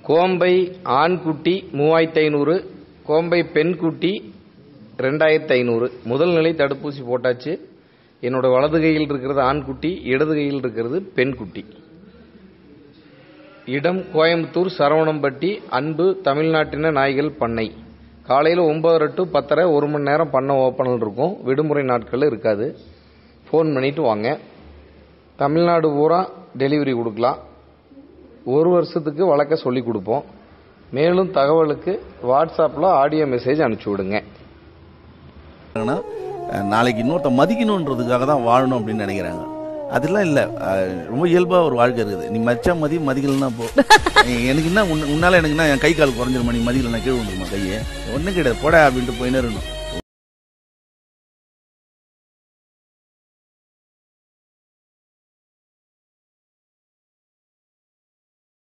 கோம்பை ஆண் குட்டி 3500, கோம்பை பெண் குட்டி 2500. முதல் நிலை தடுப்பூசி போட்டாச்சு. என்னோட வலது கையில் இருக்கிறது ஆண் குட்டி, இடது கையில் இருக்கிறது பெண் குட்டி. இடம் கோயம்புத்தூர் சரவணம்பட்டி அன்பு தமிழ்நாட்டின நாய்கள் பண்ணை. காலையில் 9:30 to 10:30 1 மணி நேரம் பண்ணை ஓப்பனில் இருக்கும். விடுமுறை நாட்கள் இருக்காது. ஃபோன் பண்ணிட்டு வாங்க. தமிழ்நாடு பூரா டெலிவரி கொடுக்கலாம். 1 வருஷத்துக்கு வளர்க்க சொல்லி கொடுப்போம். மேலும் தகவலுக்கு வாட்ஸ்அப்பில் ஆடியோ மெசேஜ் அனுப்பிச்சி விடுங்க. நாளைக்கு இன்னொருத்த மதிக்கணுன்றதுக்காக தான் வாழணும் அப்படின்னு நினைக்கிறாங்க. அதெல்லாம் இல்லை. ரொம்ப இயல்பாக ஒரு வாழ்க்கை இருக்குது. நீ மதிச்சா மதிக்கலன்னா போ. எனக்கு என்ன உன்னால எனக்குன்னா என் கை கால் குறைஞ்சிருமா, நீ மதிக்கலன்னா கீழே வந்துருமா கையை? ஒன்றும் கிடையாது, போட அப்படின்ட்டு போயின்னு இருக்கணும்.